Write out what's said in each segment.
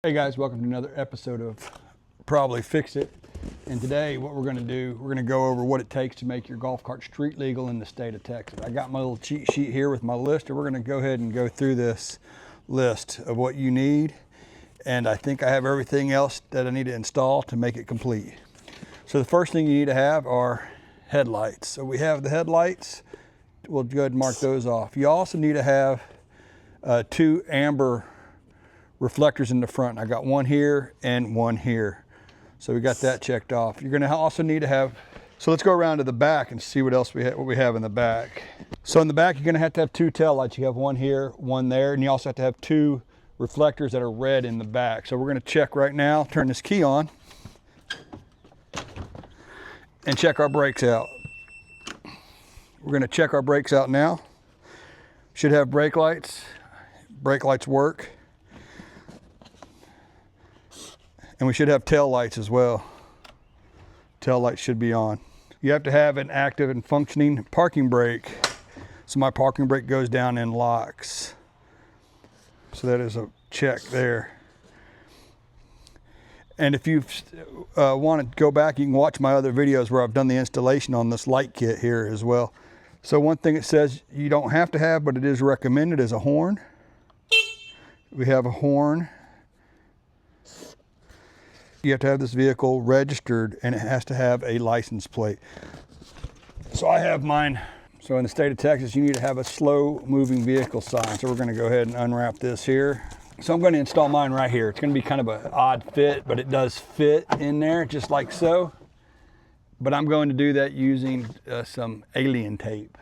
Hey guys, welcome to another episode of Probably Fix It. And today what we're going to do, we're going to go over what it takes to make your golf cart street legal in the state of Texas. I got my little cheat sheet here with my list, and we're going to go ahead and go through this list of what you need. And I think I have everything else that I need to install to make it complete. So the first thing you need to have are headlights. So we have the headlights. We'll go ahead and mark those off. You also need to have two amber reflectors in the front. I got one here and one here. So we got that checked off. You're gonna also need to have, so let's go around to the back and see what else what we have in the back. So in the back, you're gonna have to have two tail lights. You have one here, one there, and you also have to have two reflectors that are red in the back. So we're gonna check right now, turn this key on, and check our brakes out. We're gonna check our brakes out now. Should have brake lights. Brake lights work. And we should have tail lights as well. Tail lights should be on. You have to have an active and functioning parking brake. So my parking brake goes down and locks. So that is a check there. And if you want to go back, you can watch my other videos where I've done the installation on this light kit here as well. So one thing it says you don't have to have, but it is recommended, is a horn. We have a horn. You have to have this vehicle registered, and it has to have a license plate. So I have mine. So in the state of Texas, you need to have a slow moving vehicle sign. So we're going to go ahead and unwrap this here. So I'm going to install mine right here. It's going to be kind of an odd fit, but it does fit in there just like so. But I'm going to do that using some alien tape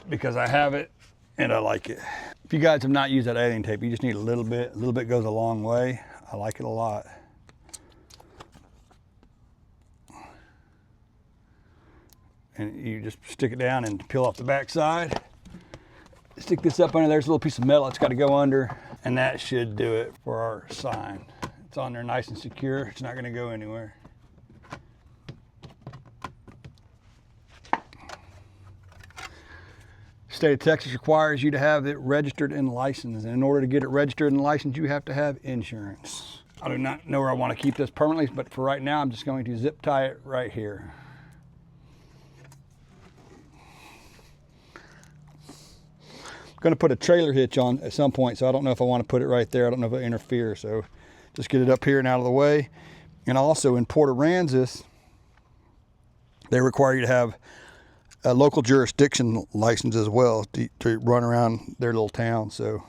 because I have it and I like it. If you guys have not used that alien tape, you just need a little bit. A little bit goes a long way. I like it a lot. And you just stick it down and peel off the back side. Stick this up under there. There's a little piece of metal it's got to go under, and that should do it for our sign. It's on there nice and secure. It's not going to go anywhere. State of Texas requires you to have it registered and licensed. And in order to get it registered and licensed, you have to have insurance. I do not know where I want to keep this permanently, but for right now, I'm just going to zip tie it right here. I'm going to put a trailer hitch on at some point, so I don't know if I want to put it right there. I don't know if it'll interfere, so just get it up here and out of the way. And also in Port Aransas, they require you to have a local jurisdiction license as well to run around their little town. So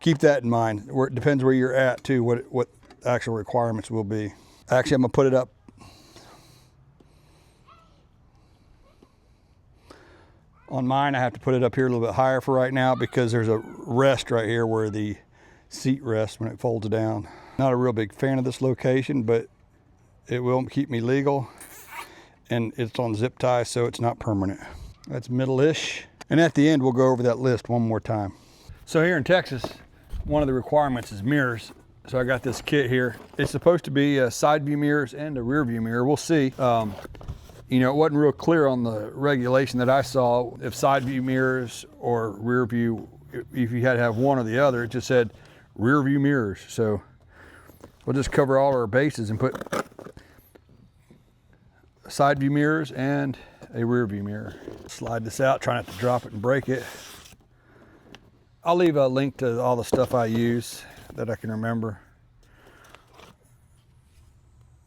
keep that in mind. It depends where you're at too, what actual requirements will be. Actually, I'm gonna put it up. On mine, I have to put it up here a little bit higher for right now because there's a rest right here where the seat rests when it folds down. Not a real big fan of this location, but it will keep me legal. And it's on zip tie, so it's not permanent. That's middle-ish. And at the end, we'll go over that list one more time. So here in Texas, one of the requirements is mirrors. So I got this kit here. It's supposed to be side view mirrors and a rear view mirror. We'll see. You know, it wasn't real clear on the regulation that I saw if side view mirrors or rear view, if you had to have one or the other. It just said rear view mirrors. So we'll just cover all our bases and put side view mirrors and a rear view mirror. Slide this out, try not to drop it and break it. I'll leave a link to all the stuff I use that I can remember.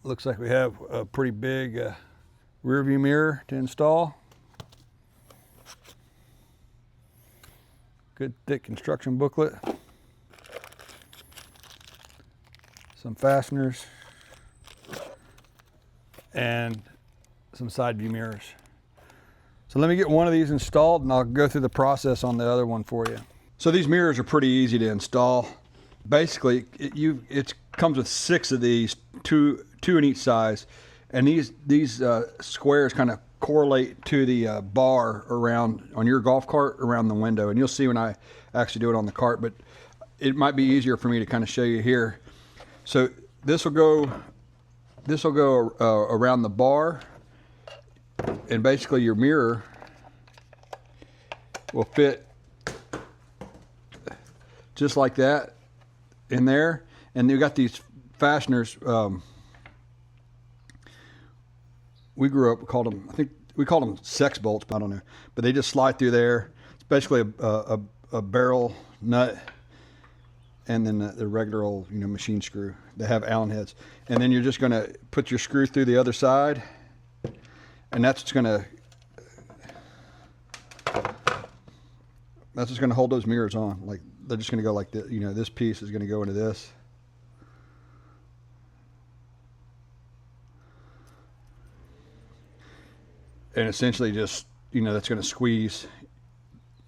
Looks like we have a pretty big rear view mirror to install. Good thick construction booklet. Some fasteners and some side view mirrors. So let me get one of these installed and I'll go through the process on the other one for you. So these mirrors are pretty easy to install. Basically, it comes with 6 of these, two in each size. And these squares kind of correlate to the bar around on your golf cart around the window. And you'll see when I actually do it on the cart, but it might be easier for me to kind of show you here. So this will go around the bar, and basically your mirror will fit just like that in there, and you got these fasteners. We grew up, called them, I think we called them sex bolts, but I don't know. But they just slide through there. It's basically a barrel nut, and then the regular old, you know, machine screw. They have Allen heads, and then you're just going to put your screw through the other side, and that's just going to hold those mirrors on. Like, they're just going to go like this. You know, this piece is going to go into this. And essentially just, you know, that's going to squeeze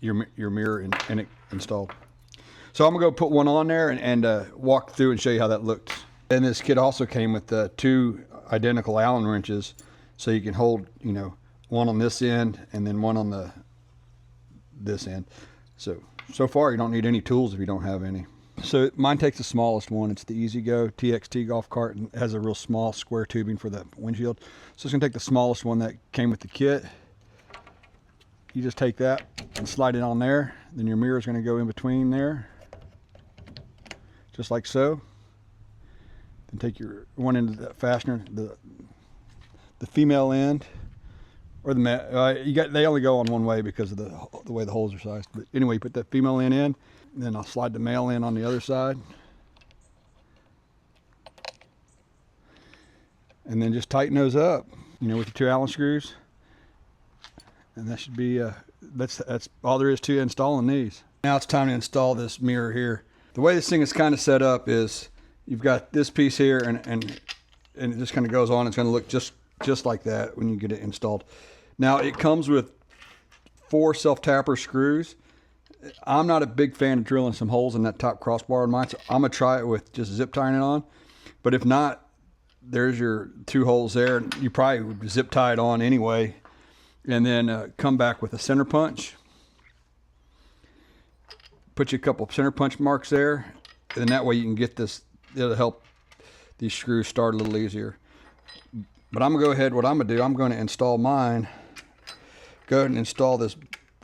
your mirror and it installed. So I'm going to go put one on there and walk through and show you how that looks. And this kit also came with 2 identical Allen wrenches, so you can hold, you know, one on this end and then one on this end. So far you don't need any tools if you don't have any. So mine takes the smallest one. It's the Easy Go TXT golf cart, and it has a real small square tubing for the windshield. So it's going to take the smallest one that came with the kit. You just take that and slide it on there. Then your mirror is going to go in between there, just like so. Then take your one end of that fastener, the female end, or the male. They only go on one way because of the way the holes are sized. But anyway, you put that female end in. Then I'll slide the male in on the other side. And then just tighten those up, you know, with the 2 Allen screws. And that should be, that's all there is to installing these. Now it's time to install this mirror here. The way this thing is kind of set up is you've got this piece here and it just kind of goes on. It's going to look just like that when you get it installed. Now it comes with 4 self-tapper screws. I'm not a big fan of drilling some holes in that top crossbar on mine, so I'm going to try it with just zip tying it on. But if not, there's your 2 holes there. You probably would zip tie it on anyway, and then come back with a center punch. Put you a couple of center punch marks there, and then that way you can get this. It'll help these screws start a little easier. But I'm going to go ahead, what I'm going to do, I'm going to install mine. Go ahead and install this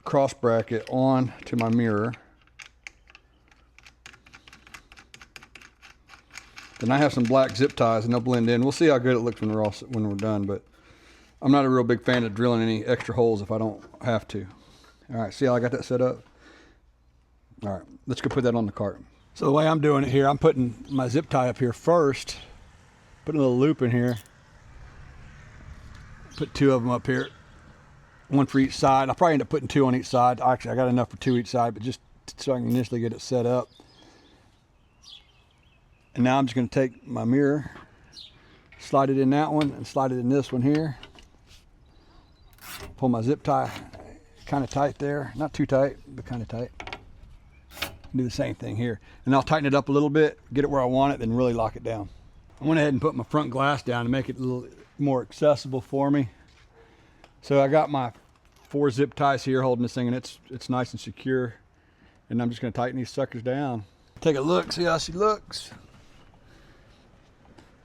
cross bracket on to my mirror. Then I have some black zip ties and they'll blend in. We'll see how good it looks when we're done, but I'm not a real big fan of drilling any extra holes if I don't have to. All right, see how I got that set up? All right, let's go put that on the cart. So the way I'm doing it here, I'm putting my zip tie up here first, putting a little loop in here, put 2 of them up here. 1 for each side. I'll probably end up putting 2 on each side. Actually, I got enough for 2 each side, but just so I can initially get it set up. And now I'm just going to take my mirror, slide it in that one, and slide it in this one here. Pull my zip tie kind of tight there. Not too tight, but kind of tight. Do the same thing here. And I'll tighten it up a little bit, get it where I want it, then really lock it down. I went ahead and put my front glass down to make it a little more accessible for me. So I got my 4 zip ties here holding this thing, and it's nice and secure. And I'm just going to tighten these suckers down. Take a look, see how she looks.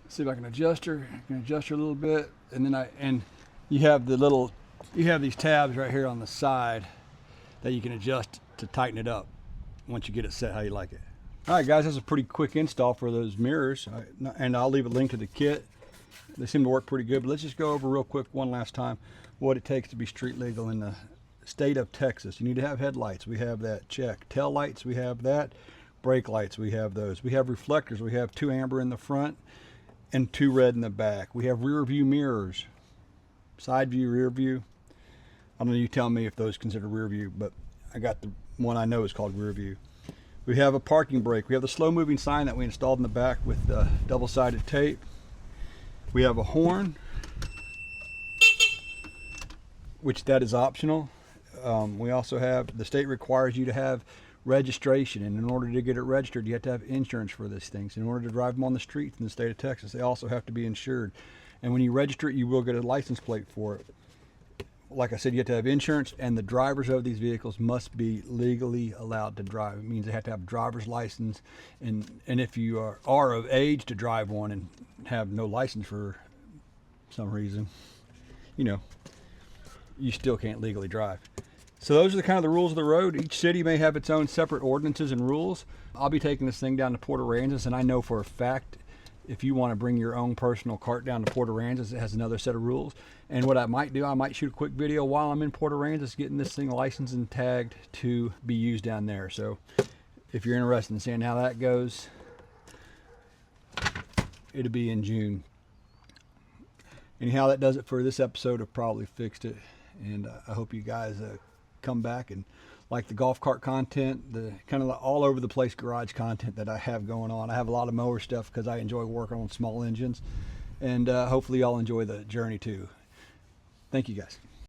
See if I can adjust her. I can adjust her a little bit, and then you have these tabs right here on the side that you can adjust to tighten it up once you get it set how you like it. All right, guys, that's a pretty quick install for those mirrors, and I'll leave a link to the kit. They seem to work pretty good, but let's just go over real quick one last time what it takes to be street legal in the state of Texas. You need to have headlights. We have that, check. Tail lights, we have that. Brake lights, we have those. We have reflectors. We have 2 amber in the front and 2 red in the back. We have rear view mirrors, side view, rear view. I don't know, you tell me if those consider rear view, but I got the one I know is called rear view. We have a parking brake. We have the slow moving sign that we installed in the back with double-sided tape. We have a horn, which that is optional. We also have, the state requires you to have registration, and in order to get it registered, you have to have insurance for these things. In order to drive them on the streets in the state of Texas, they also have to be insured. And when you register it, you will get a license plate for it. Like I said, you have to have insurance, and the drivers of these vehicles must be legally allowed to drive. It means they have to have a driver's license, and if you are of age to drive one and have no license for some reason, you know, you still can't legally drive. So those are the kind of the rules of the road. Each city may have its own separate ordinances and rules. I'll be taking this thing down to Port Aransas, and I know for a fact if you want to bring your own personal cart down to Port Aransas, it has another set of rules. And what I might do, I might shoot a quick video while I'm in Port Aransas getting this thing licensed and tagged to be used down there. So if you're interested in seeing how that goes, it'll be in June. Anyhow, that does it for this episode of Probably Fixed It. And I hope you guys come back and like the golf cart content, the kind of all over the place garage content that I have going on. I have a lot of mower stuff because I enjoy working on small engines, and hopefully y'all enjoy the journey too. Thank you guys.